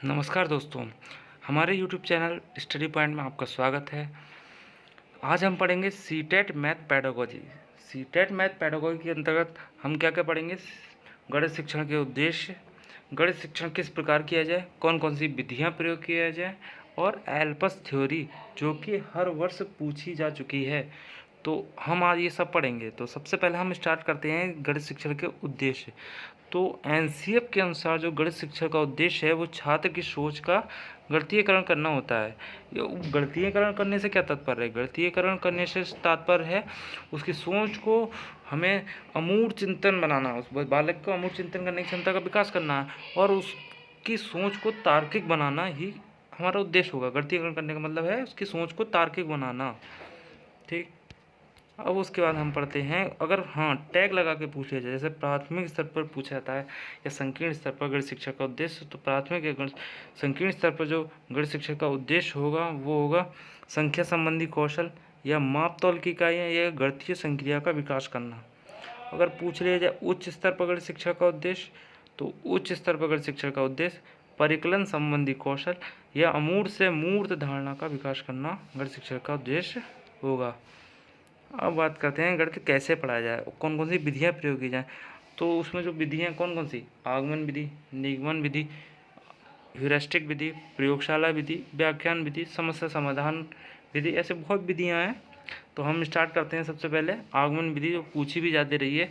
नमस्कार दोस्तों, हमारे यूट्यूब चैनल स्टडी पॉइंट में आपका स्वागत है। आज हम पढ़ेंगे CTET math pedagogy. CTET math pedagogy के अंतर्गत हम क्या क्या पढ़ेंगे? गणित शिक्षण के उद्देश्य, गणित शिक्षण किस प्रकार किया जाए, कौन कौन सी विधियाँ प्रयोग किया जाए और एल्पस थ्योरी जो कि हर वर्ष पूछी जा चुकी है। तो हम आज ये सब पढ़ेंगे। तो सबसे पहले हम स्टार्ट करते हैं गणित शिक्षण के उद्देश्य। तो एनसीएफ के अनुसार जो गणित शिक्षण का उद्देश्य है वो छात्र की सोच का गणितीयकरण करना होता है। गणितीयकरण करने से क्या तात्पर्य है? गणितीयकरण करने से तात्पर्य है उसकी सोच को हमें अमूढ़ चिंतन बनाना, उस बालक को अमूढ़ चिंतन करने की क्षमता का विकास करना है और उसकी सोच को तार्किक बनाना ही हमारा उद्देश्य होगा। गणितीयकरण करने का मतलब है उसकी सोच को तार्किक बनाना। ठीक, अब उसके बाद हम पढ़ते हैं, अगर टैग लगा के पूछ लिया जाए, जैसे प्राथमिक स्तर पर पूछा जाता है या संकीर्ण स्तर पर गणित शिक्षा का उद्देश्य, तो प्राथमिक या संकीर्ण स्तर पर जो गणित शिक्षा का उद्देश्य होगा वो होगा संख्या संबंधी कौशल या माप तौल की इकाइयाँ या गणितीय संक्रिया का विकास करना। अगर पूछ लिया जाए उच्च स्तर पर गणित शिक्षा का उद्देश्य, तो उच्च स्तर पर गणित शिक्षा का उद्देश्य परिकलन संबंधी कौशल या अमूर्त से मूर्त धारणा का विकास करना गणित शिक्षा का उद्देश्य होगा। अब बात करते हैं गणित कैसे पढ़ाया जाए, कौन कौन सी विधियाँ प्रयोग की जाएँ। तो उसमें जो विधियाँ कौन कौन सी? आगमन विधि, निगमन विधि, ह्यूरिस्टिक विधि, प्रयोगशाला विधि, व्याख्यान विधि, समस्या समाधान विधि, ऐसे बहुत विधियाँ हैं। तो हम स्टार्ट करते हैं सबसे पहले आगमन विधि, जो पूछी भी जाती रही है।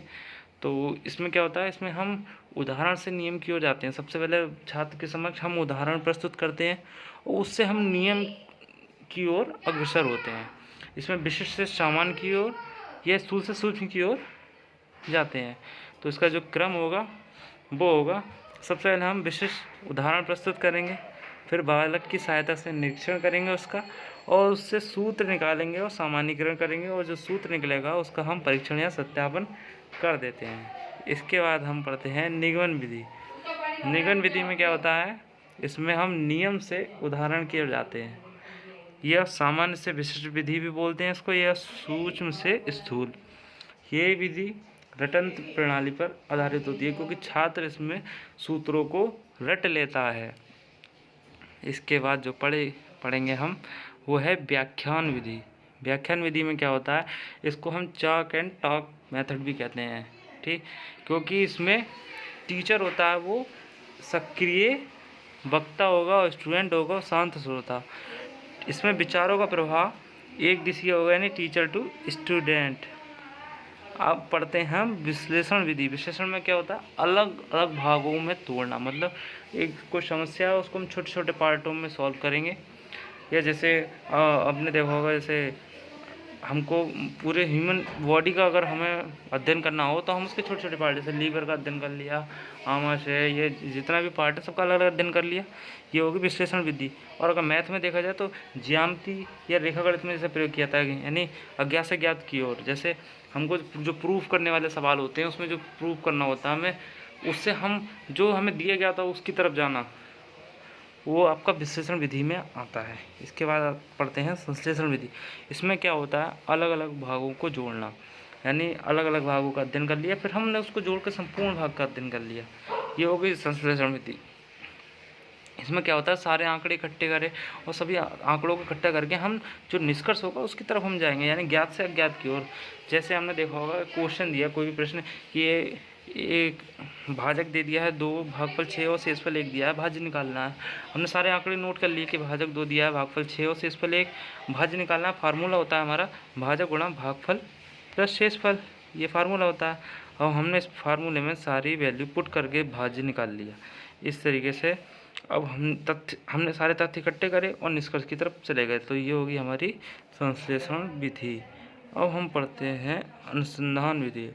तो इसमें क्या होता है, इसमें हम उदाहरण से नियम की ओर जाते हैं। सबसे पहले छात्र के समक्ष हम उदाहरण प्रस्तुत करते हैं और उससे हम नियम की ओर अग्रसर होते हैं। इसमें विशिष्ट से सामान्य की ओर या स्थूल से सूक्ष्म की ओर जाते हैं। तो इसका जो क्रम होगा वो होगा, सबसे पहले हम विशिष्ट उदाहरण प्रस्तुत करेंगे, फिर बालक की सहायता से निरीक्षण करेंगे उसका और उससे सूत्र निकालेंगे और सामान्यीकरण करेंगे, और जो सूत्र निकलेगा उसका हम परीक्षण या सत्यापन कर देते हैं। इसके बाद हम पढ़ते हैं निगमन विधि। निगमन विधि में क्या होता है, इसमें हम नियम से उदाहरण की ओर जाते हैं। यह सामान्य से विशिष्ट विधि भी बोलते हैं इसको, यह सूक्ष्म से स्थूल। ये विधि रटन प्रणाली पर आधारित होती है क्योंकि छात्र इसमें सूत्रों को रट लेता है। इसके बाद जो पढ़ेंगे हम वो है व्याख्यान विधि। व्याख्यान विधि में क्या होता है, इसको हम चॉक एंड टॉक मेथड भी कहते हैं। ठीक, क्योंकि इसमें टीचर होता है वो सक्रिय वक्ता होगा और स्टूडेंट होगा शांत श्रोता। इसमें विचारों का प्रभाव एक दिशीय होगा, यानी टीचर टू स्टूडेंट। अब पढ़ते हैं हम विश्लेषण विधि। विश्लेषण में क्या होता है, अलग अलग भागों में तोड़ना, मतलब एक कोई समस्या है उसको हम छोटे छोटे पार्टों में सॉल्व करेंगे। या जैसे आपने देखा होगा, जैसे हमको पूरे ह्यूमन बॉडी का अगर हमें अध्ययन करना हो तो हम उसके छोटे छोटे पार्ट, जैसे लीवर का अध्ययन कर लिया, आमाशय, ये जितना भी पार्ट है सबका अलग अलग अध्ययन कर लिया, ये होगी विश्लेषण विधि। और अगर मैथ में देखा जाए तो ज्यामिति या रेखागणित में जैसे प्रयोग किया जाता है, यानी अज्ञात से ज्ञात की ओर। जैसे हमको जो प्रूफ करने वाले सवाल होते हैं उसमें जो प्रूफ करना होता है हमें, उससे हम जो हमें दिया गया था उसकी तरफ जाना, वो आपका विश्लेषण विधि में आता है। इसके बाद आप पढ़ते हैं संश्लेषण विधि। इसमें क्या होता है, अलग अलग भागों को जोड़ना, यानी अलग अलग भागों का अध्ययन कर लिया फिर हमने उसको जोड़कर संपूर्ण भाग का अध्ययन कर लिया, ये हो गई संश्लेषण विधि। इसमें क्या होता है, सारे आंकड़े इकट्ठे करें और सभी आंकड़ों को इकट्ठा करके हम जो निष्कर्ष होगा उसकी तरफ हम जाएंगे, यानी ज्ञात से अज्ञात की ओर। जैसे हमने देखा होगा क्वेश्चन दिया, कोई भी प्रश्न, कि एक भाजक दे दिया है 2, भागफल 6 और शेषफल 1 दिया है, भाज्य निकालना है। हमने सारे आंकड़े नोट कर लिए कि भाजक 2 दिया है, भागफल 6 और शेषफल 1, भाज्य निकालना है। फार्मूला होता है हमारा भाजक गुणा भागफल प्लस शेषफल, ये फार्मूला होता है। और हमने इस फार्मूले में सारी वैल्यू पुट करके भाज्य निकाल लिया। इस तरीके से अब हमने सारे तथ्य इकट्ठे करे और निष्कर्ष की तरफ चले गए। तो ये होगी हमारी संश्लेषण विधि। अब हम पढ़ते हैं अनुसंधान विधि।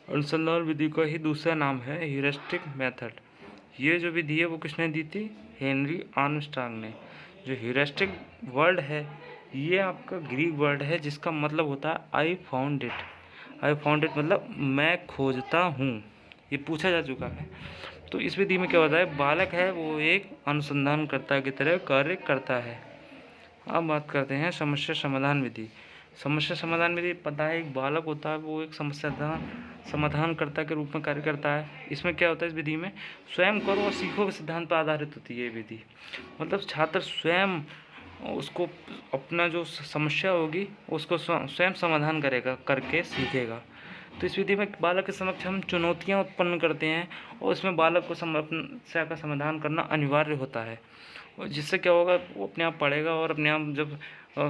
अनुसंधान विधि का ही दूसरा नाम है ह्यूरिस्टिक मेथड। ये जो विधि है वो किसने दी थी? हेनरी आर्मस्ट्रांग ने। जो ह्यूरिस्टिक वर्ड है ये आपका ग्रीक वर्ड है जिसका मतलब होता है I found it. I found it मतलब मैं खोजता हूँ, ये पूछा जा चुका है। तो इस विधि में क्या होता है, बालक है वो एक अनुसंधानकर्ता की तरह कार्य करता है। अब बात करते हैं समस्या समाधान विधि। समस्या समाधान विधि पता है, एक बालक होता है वो एक समस्या समाधानकर्ता के रूप में कार्य करता है। इसमें क्या होता है, इस विधि में स्वयं करो और सीखो के सिद्धांत पर आधारित होती है ये विधि। मतलब छात्र स्वयं उसको अपना जो समस्या होगी उसको स्वयं समाधान करेगा, करके सीखेगा। तो इस विधि में बालक के समक्ष हम चुनौतियाँ उत्पन्न करते हैं और इसमें बालक को समस्या का समाधान करना अनिवार्य होता है। और जिससे क्या होगा, वो अपने आप पढ़ेगा और अपने आप जब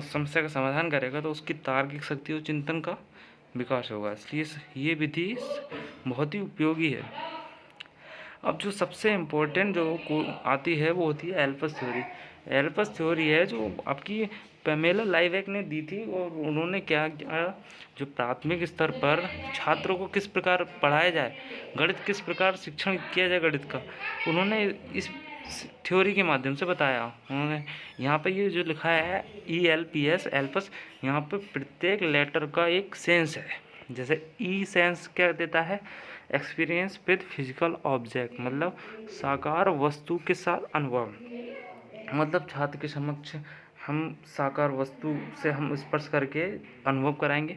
समस्या का समाधान करेगा तो उसकी तार्किक शक्ति और चिंतन का विकास होगा। इसलिए ये विधि बहुत ही उपयोगी है। अब जो सबसे इम्पोर्टेंट जो आती है वो होती है एल्पस थ्योरी। एल्पस थ्योरी है जो आपकी पैमेला लाइवैक ने दी थी, और उन्होंने क्या किया, जो प्राथमिक स्तर पर छात्रों को किस प्रकार पढ़ाया जाए, गणित किस प्रकार शिक्षण किया जाए गणित का, उन्होंने इस थ्योरी के माध्यम से बताया। उन्होंने यहाँ पे ये जो लिखा है ELPS एल्पस, यहाँ पे प्रत्येक लेटर का एक सेंस है। जैसे ई सेंस क्या देता है, एक्सपीरियंस विद फिजिकल ऑब्जेक्ट, मतलब साकार वस्तु के साथ अनुभव। मतलब छात्र के समक्ष हम साकार वस्तु से हम स्पर्श करके अनुभव कराएंगे।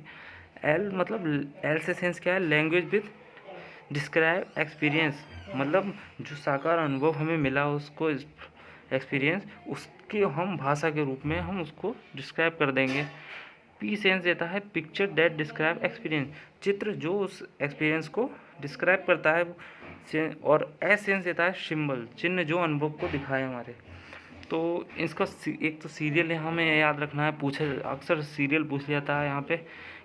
एल मतलब एल से सेंस क्या है, लैंग्वेज विद डिस्क्राइब एक्सपीरियंस, मतलब जो साकार अनुभव हमें मिला उसको एक्सपीरियंस, उसकी हम भाषा के रूप में हम उसको डिस्क्राइब कर देंगे। पी सेंस देता है पिक्चर दैट डिस्क्राइब एक्सपीरियंस, चित्र जो उस एक्सपीरियंस को डिस्क्राइब करता है। और एस सेंस देता है सिंबल, चिन्ह जो अनुभव को दिखाए हमारे। तो इसका एक तो सीरियल हमें याद रखना है, पूछे अक्सर सीरियल पूछ जाता है यहाँ पे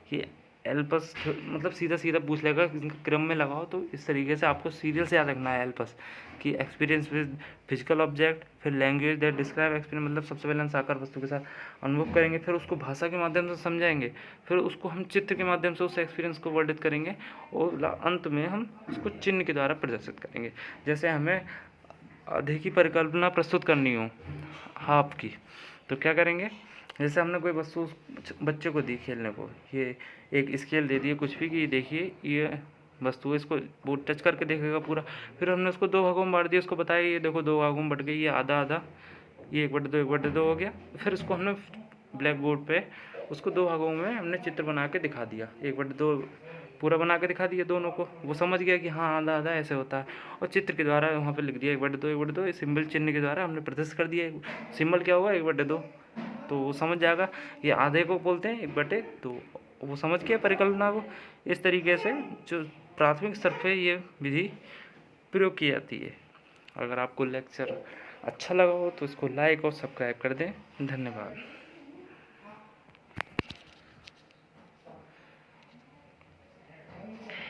कि एल्पस, मतलब सीधा सीधा पूछ लेगा, क्रम में लगाओ। तो इस तरीके से आपको सीरियल से याद रखना है एल्पस कि एक्सपीरियंस विद फिजिकल ऑब्जेक्ट, फिर लैंग्वेज दैट डिस्क्राइब एक्सपीरियंस, मतलब सबसे पहले हम साकार वस्तु के साथ अनुभव करेंगे, फिर उसको भाषा के माध्यम से समझाएंगे, फिर उसको हम चित्र के माध्यम से उस एक्सपीरियंस को वर्णित करेंगे, और अंत में हम उसको चिन्ह के द्वारा प्रदर्शित करेंगे। जैसे हमें अधिक की परिकल्पना प्रस्तुत करनी हो हाफ की, तो क्या करेंगे, जैसे हमने कोई वस्तु बच्चे को दी खेलने को, ये एक स्केल दे दिए कुछ भी कि देखिए ये वस्तु है, इसको वो टच करके देखेगा पूरा। फिर हमने उसको 2 भागों में बांट दिया, उसको बताया ये देखो 2 भागों में बट गई, ये आधा आधा, ये 1/2 हो गया। फिर उसको हमने ब्लैक बोर्ड पे उसको 2 भागों में हमने चित्र बना के दिखा दिया, 1/2 पूरा बना के दिखा दिया दोनों को, वो समझ गया कि हाँ आधा आधा ऐसे होता है, और चित्र के द्वारा वहाँ पे लिख दिया 1/2 सिंबल चिन्ह के द्वारा हमने प्रदर्शित कर दिया। सिंबल क्या होगा, 1/2, तो वो समझ जाएगा ये आधे को बोलते हैं 1/2, वो समझ गया परिकल्पना को। इस तरीके से जो प्राथमिक स्तर पे ये विधि प्रयोग की जाती है। अगर आपको लेक्चर अच्छा लगा हो तो इसको लाइक और सब्सक्राइब कर दें। धन्यवाद।